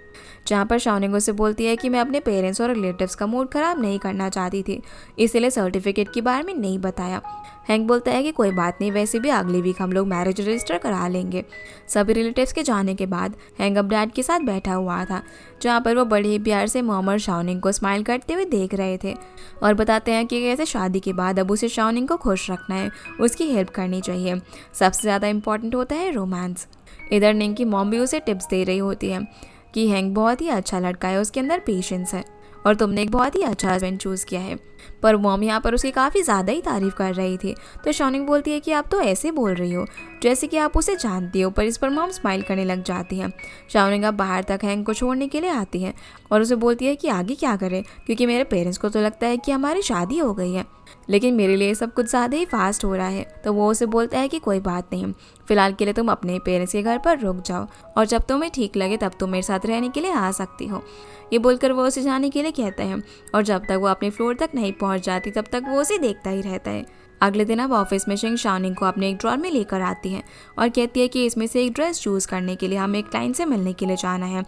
Speaker 1: जहाँ पर शाओनिंग उसे बोलती है कि मैं अपने पेरेंट्स और रिलेटिव्स का मूड ख़राब नहीं करना चाहती थी, इसीलिए सर्टिफिकेट के बारे में नहीं बताया। हैंक बोलता है कि कोई बात नहीं, वैसे भी अगले वीक हम लोग मैरिज रजिस्टर करा लेंगे। सभी रिलेटिव्स के जाने के बाद हैंक अब डैड के साथ बैठा हुआ था, जहाँ पर वो बड़े ही प्यार से मॉम और शाओनिंग को स्माइल करते हुए देख रहे थे और बताते हैं कि कैसे शादी के बाद अब उसे शाओनिंग को खुश रखना है, उसकी हेल्प करनी चाहिए, सबसे ज़्यादा इम्पॉर्टेंट होता है रोमांस। इधर निंग की मॉम भी उसे टिप्स दे रही होती है कि हैंक बहुत ही अच्छा लड़का है, उसके अंदर पेशेंस है और तुमने एक बहुत ही अच्छा हस्बैंड चूज़ किया है। पर मॉम यहाँ पर उसकी काफ़ी ज़्यादा ही तारीफ़ कर रही थी, तो शाओनिंग बोलती है कि आप तो ऐसे बोल रही हो जैसे कि आप उसे जानती हो, पर इस पर मॉम स्माइल करने लग जाती है। शाओनिंग अब बाहर तक हैंक को छोड़ने के लिए आती है और उसे बोलती है कि आगे क्या करें, क्योंकि मेरे पेरेंट्स को तो लगता है कि हमारी शादी हो गई है, लेकिन मेरे लिए सब कुछ ज़्यादा ही फास्ट हो रहा है। तो वो उसे बोलता है कि कोई बात नहीं, फिलहाल के लिए तुम अपने पेरेंट्स के घर पर रुक जाओ और जब तुम्हें ठीक लगे तब तुम मेरे साथ रहने के लिए आ सकती हो। ये बोलकर वो उसे जाने के लिए कहता है और जब तक वो अपने फ्लोर तक नहीं पहुंच जाती तब तक वो उसे देखता ही रहता है। अगले दिन अब ऑफिस में शिंग शाओनिंग को अपने एक ड्रॉर में लेकर आती है और कहती है कि इसमें से एक ड्रेस चूज़ करने के लिए हमें एक क्लाइंट से मिलने के लिए जाना है।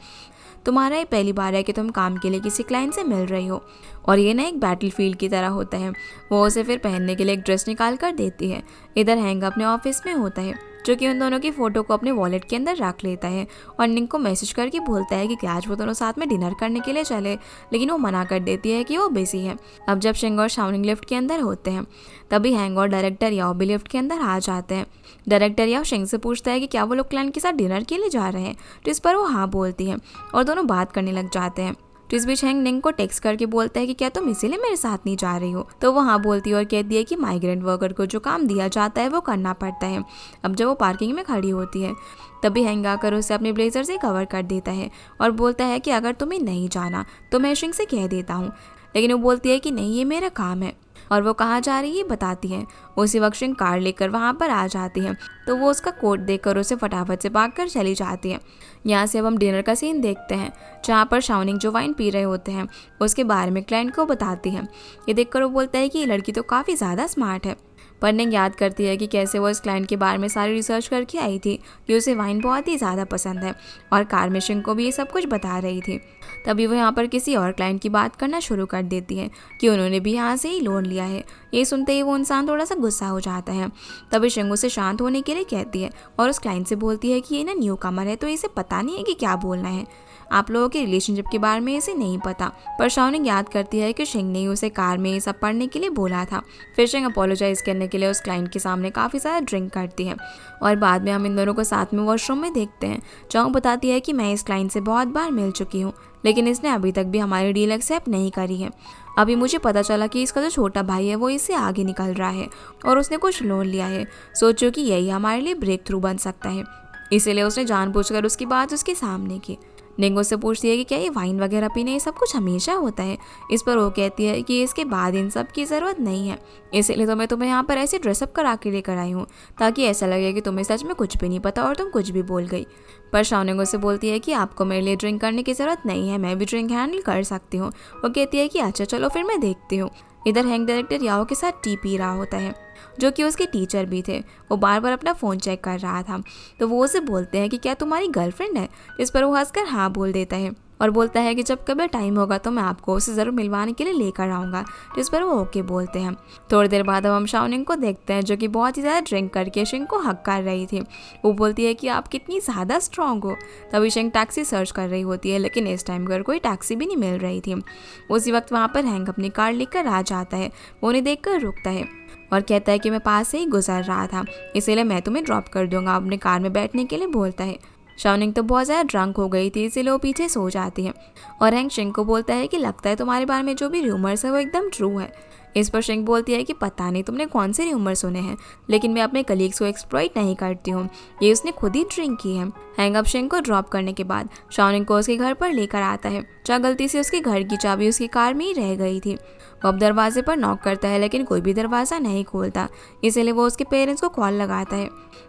Speaker 1: तुम्हारा ये पहली बार है कि तुम काम के लिए किसी क्लाइंट से मिल रही हो और ये ना एक बैटलफील्ड की तरह होता है। वो उसे फिर पहनने के लिए एक ड्रेस निकाल कर देती है। इधर हैंग अपने ऑफिस में होता है, जो कि उन दोनों की फ़ोटो को अपने वॉलेट के अंदर रख लेता है और निंग को मैसेज करके बोलता है कि आज वो दोनों साथ में डिनर करने के लिए चले, लेकिन वो मना कर देती है कि वो बिजी है। अब जब शिंग और शाओनिंग लिफ्ट के अंदर होते हैं तभी हैंग और डायरेक्टर याओ भी लिफ्ट के अंदर आ जाते हैं। डायरेक्टर याओ शिंग से पूछता है कि क्या वो लोग क्लाइंट के साथ डिनर के लिए जा रहे हैं, तो इस पर वो हाँ बोलती है और दोनों बात करने लग जाते हैं। तो इस बीच हैंग निंग को टेक्स्ट करके बोलता है कि क्या तुम इसीलिए मेरे साथ नहीं जा रही हो, तो वो हाँ बोलती है और कहती है कि माइग्रेंट वर्कर को जो काम दिया जाता है वो करना पड़ता है। अब जब वो पार्किंग में खड़ी होती है तभी हैंग आकर उसे अपने ब्लेजर से कवर कर देता है और बोलता है कि अगर तुम्हें नहीं जाना तो मैं शिंग से कह देता हूँ, लेकिन वो बोलती है कि नहीं, ये मेरा काम है और वो कहाँ जा रही है बताती है। उसी वक्त शिंग कार लेकर वहाँ पर आ जाती है तो वो उसका कोट देखकर उसे फटाफट से भागकर चली जाती है। यहाँ से अब हम डिनर का सीन देखते हैं जहाँ पर शाओनिंग जो वाइन पी रहे होते हैं उसके बारे में क्लाइंट को बताती है। ये देखकर वो बोलता है कि ये लड़की तो काफ़ी ज़्यादा स्मार्ट है। पर निंग याद करती है कि कैसे वो इस क्लाइंट के बारे में सारी रिसर्च करके आई थी कि उसे वाइन बहुत ही ज़्यादा पसंद है और कार में शिंग को भी ये सब कुछ बता रही थी। तभी वो यहाँ पर किसी और क्लाइंट की बात करना शुरू कर देती है कि उन्होंने भी यहाँ से ही लोन लिया है। ये सुनते ही वो इंसान थोड़ा सा गुस्सा हो जाता है। तभी शिंग उसे शांत होने के लिए कहती है और उस क्लाइंट से बोलती है कि ये ना न्यू कमर है तो इसे पता नहीं है कि क्या बोलना है, आप लोगों के रिलेशनशिप के बारे में इसे नहीं पता। पर शाओनिंग याद करती है कि शिंग ने उसे कार में ये सब पढ़ने के लिए बोला था। फिर शिंग अपोलोजाइज करने के लिए उस क्लाइंट के सामने काफ़ी ज़्यादा ड्रिंक करती है और बाद में हम इन दोनों को साथ में वॉशरूम में देखते हैं जहाँ बताती है कि मैं इस क्लाइंट से बहुत बार मिल चुकी हूँ, लेकिन इसने अभी तक भी हमारी डील एक्सेप्ट नहीं करी है। अभी मुझे पता चला कि इसका जो छोटा भाई है वो इससे आगे निकल रहा है और उसने कुछ लोन लिया है। सोचो कि यही हमारे लिए ब्रेक थ्रू बन सकता है, इसीलिए उसने जानबूझकर उसकी बात उसके सामने की। निंग उससे पूछती है कि क्या ये वाइन वगैरह पीने ये सब कुछ हमेशा होता है। इस पर वो कहती है कि इसके बाद इन सब की ज़रूरत नहीं है, इसीलिए तो मैं तुम्हें यहाँ पर ऐसे ड्रेसअप करा के लेकर आई हूँ ताकि ऐसा लगे कि तुम्हें सच में कुछ भी नहीं पता और तुम कुछ भी बोल गई। पर शाओनिंग उससे बोलती है कि आपको मेरे लिए ड्रिंक करने की ज़रूरत नहीं है, मैं भी ड्रिंक हैंडल कर सकती हूँ। वो कहती है कि अच्छा चलो फिर मैं देखती हूँ। इधर हैंग डायरेक्टर याओ के साथ टी पी रहा होता है, जो कि उसके टीचर भी थे। वो बार बार अपना फ़ोन चेक कर रहा था तो वो उसे बोलते हैं कि क्या तुम्हारी गर्लफ्रेंड है। इस पर वो हंसकर हाँ बोल देता है और बोलता है कि जब कभी टाइम होगा तो मैं आपको उसे ज़रूर मिलवाने के लिए लेकर आऊँगा। जिस पर वो ओके बोलते हैं। थोड़ी देर बाद अब हम शाओनिंग को देखते हैं जो कि बहुत ही ज़्यादा ड्रिंक करके शिंग को हक कर रही थी। वो बोलती है कि आप कितनी ज़्यादा स्ट्रॉन्ग हो। तभी शिंग टैक्सी सर्च कर रही होती है, लेकिन इस टाइम पर कोई टैक्सी भी नहीं मिल रही थी। उसी वक्त वहाँ पर हैंग अपनी कार लेकर आ जाता है। वो उन्हें देख कर रुकता है और कहता है कि मैं पास से ही गुजर रहा था, इसीलिए मैं तुम्हें ड्रॉप कर दूंगा। अपने कार में बैठने के लिए बोलता है। शाओनिंग तो बहुत ज़्यादा ड्रंक हो गई थी, इसीलिए वो पीछे सो जाती है और हैंग शिंग को बोलता है कि लगता है तुम्हारे बारे में जो भी रूमर्स है वो एकदम ट्रू है। इस पर शिंग बोलती है कि पता नहीं तुमने कौन से रूमर सुने हैं, लेकिन मैं अपने कलीग्स को एक्सप्लॉइट नहीं करती हूँ, ये उसने खुद ही ड्रिंक की है। हैंग अब शिंग को ड्रॉप करने के बाद शाओनिंग को उसके घर पर लेकर आता है, जहाँ गलती से उसके घर की चाबी उसकी कार में ही रह गई थी। वो अब दरवाजे पर नॉक करता है लेकिन कोई भी दरवाज़ा नहीं खोलता, इसीलिए वो उसके पेरेंट्स को कॉल लगाता है,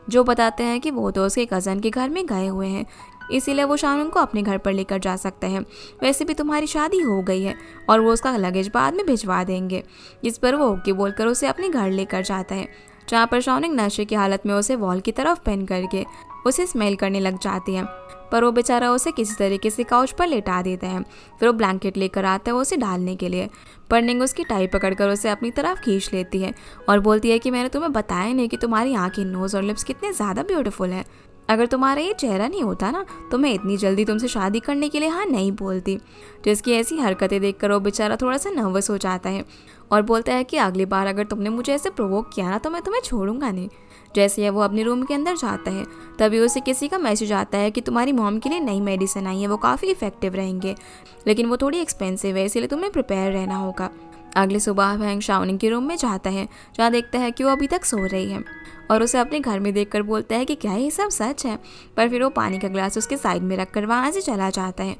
Speaker 1: जो बताते हैं कि वो तो उसके कज़न के घर में गए हुए हैं, इसीलिए वो शाओनिंग को अपने घर पर लेकर जा सकता है। वैसे भी तुम्हारी शादी हो गई है और वो उसका लगेज बाद में भिजवा देंगे। जिस पर वो ओके बोलकर उसे अपने घर लेकर जाता है, जहाँ पर शाओनिंग नशे की हालत में उसे वॉल की तरफ पेन करके उसे स्मेल करने लग जाती है। पर वो बेचारा उसे किसी तरीके से काउच पर लेटा देता है। फिर वो ब्लैंकेट लेकर आता है उसे डालने के लिए, पर निंग उसकी टाई पकड़कर उसे अपनी तरफ खींच लेती है और बोलती है कि मैंने तुम्हें बताया नहीं कि तुम्हारी आंखें, नोज़ और लिप्स कितने ज़्यादा ब्यूटीफुल है। अगर तुम्हारा ये चेहरा नहीं होता ना तो मैं इतनी जल्दी तुमसे शादी करने के लिए हाँ नहीं बोलती। जिसकी ऐसी हरकतें देखकर वो बेचारा थोड़ा सा नर्वस हो जाता है और बोलता है कि अगली बार अगर तुमने मुझे ऐसे प्रोवोक किया ना तो मैं तुम्हें छोड़ूंगा नहीं। जैसे ही वो अपने रूम के अंदर जाता है तभी उसे किसी का मैसेज आता है कि तुम्हारी मॉम के लिए नई मेडिसिन आई है, वो काफ़ी इफेक्टिव रहेंगे, लेकिन वो थोड़ी एक्सपेंसिव है, इसलिए तुम्हें प्रिपेयर रहना होगा। अगली सुबह हैंक शाओनिंग के रूम में जाता है, जहाँ देखता है कि वो अभी तक सो रही है और उसे अपने घर में देखकर बोलता है कि क्या ये सब सच है। पर फिर वो पानी का ग्लास उसके साइड में रखकर वहाँ से चला जाता है।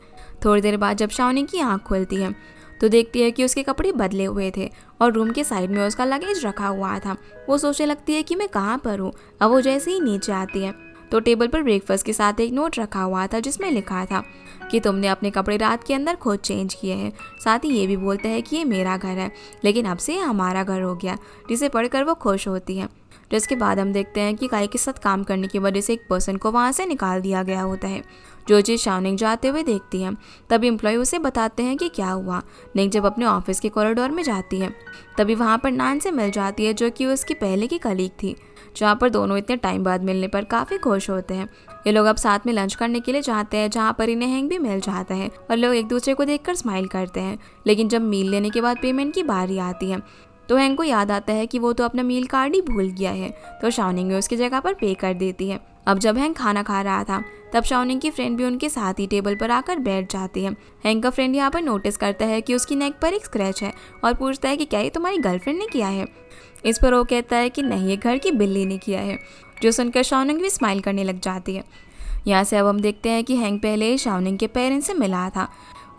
Speaker 1: थोड़ी देर बाद जब शाओनिंग की आँख खुलती है तो देखती है कि उसके कपड़े बदले हुए थे और रूम के साइड में उसका लगेज रखा हुआ था। वो सोचने लगती है कि मैं कहाँ पर हूँ। अब वो जैसे ही नीचे आती है तो टेबल पर ब्रेकफास्ट के साथ एक नोट रखा हुआ था जिसमें लिखा था कि तुमने अपने कपड़े रात के अंदर खुद चेंज किए हैं। साथ ही ये भी बोलता है कि ये मेरा घर है लेकिन अब से ये हमारा घर हो गया, जिसे पढ़कर वो खुश होती है। जिसके बाद हम देखते हैं कि काई के साथ काम करने की वजह से एक पर्सन को वहाँ से निकाल दिया गया होता है। जो चीज़ शाओनिंग जाते हुए देखती है तभी एम्प्लॉय उसे बताते हैं कि क्या हुआ। निक जब अपने ऑफिस के कॉरिडोर में जाती है तभी वहाँ पर नान से मिल जाती है, जो कि उसकी पहले की कलीग थी, जहाँ पर दोनों इतने टाइम बाद मिलने पर काफ़ी खुश होते हैं। ये लोग अब साथ में लंच करने के लिए जाते हैं, जहाँ पर इन्हें हैंक भी मिल जाता है और लोग एक दूसरे को देखकर स्माइल करते हैं। लेकिन जब मील लेने के बाद पेमेंट की बारी आती है तो हैंक को याद आता है कि वो तो अपना मील कार्ड ही भूल गया है, तो शाओनिंग उसकी जगह पर पे कर देती है। अब जब हैंक खाना खा रहा था तब शाओनिंग की फ्रेंड भी उनके साथ ही टेबल पर आकर बैठ जाती है। हैंक का फ्रेंड यहाँ पर नोटिस करता है कि उसकी नेक पर एक स्क्रैच है और पूछता है कि क्या ये तुम्हारी गर्लफ्रेंड ने किया है। इस पर वो कहता है कि नहीं, ये घर की बिल्ली ने किया है, जो सुनकर शाओनिंग भी स्माइल करने लग जाती है। यहाँ से अब हम देखते हैं कि हैंक पहले ही शाओनिंग के पेरेंट्स से मिला था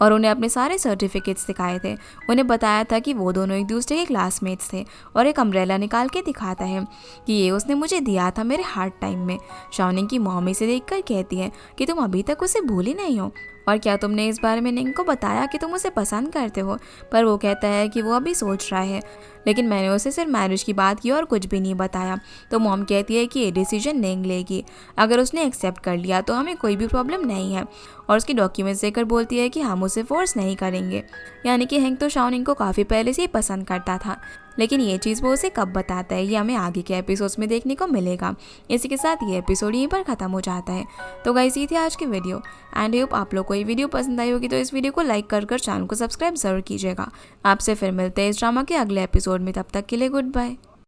Speaker 1: और उन्हें अपने सारे सर्टिफिकेट्स दिखाए थे। उन्हें बताया था कि वो दोनों एक दूसरे के क्लासमेट्स थे और एक अम्ब्रेला निकाल के दिखाता है कि ये उसने मुझे दिया था मेरे हार्ड टाइम में। शाओनिंग की मॉम इसे देखकर कहती है कि तुम अभी तक उसे भूली नहीं हो और क्या तुमने इस बारे में निंग को बताया कि तुम उसे पसंद करते हो। पर वो कहता है कि वो अभी सोच रहा है, लेकिन मैंने उसे सिर्फ मैरिज की बात की और कुछ भी नहीं बताया। तो मॉम कहती है कि ये डिसीजन निंग लेगी, अगर उसने एक्सेप्ट कर लिया तो हमें कोई भी प्रॉब्लम नहीं है, और उसकी डॉक्यूमेंट्स देकर बोलती है कि हम उसे फोर्स नहीं करेंगे। यानी कि हैंक तो शाओनिंग को काफ़ी पहले से ही पसंद करता था, लेकिन ये चीज़ वो उसे कब बताता है ये हमें आगे के एपिसोड्स में देखने को मिलेगा। इसी के साथ ये एपिसोड यहीं पर ख़त्म हो जाता है। तो गाइस ये थी आज की वीडियो एंड होप आप लोग को ये वीडियो पसंद आई होगी, तो इस वीडियो को लाइक कर चैनल को सब्सक्राइब ज़रूर कीजिएगा। आपसे फिर मिलते हैं इस ड्रामा के अगले एपिसोड में, तब तक के लिए गुड बाय।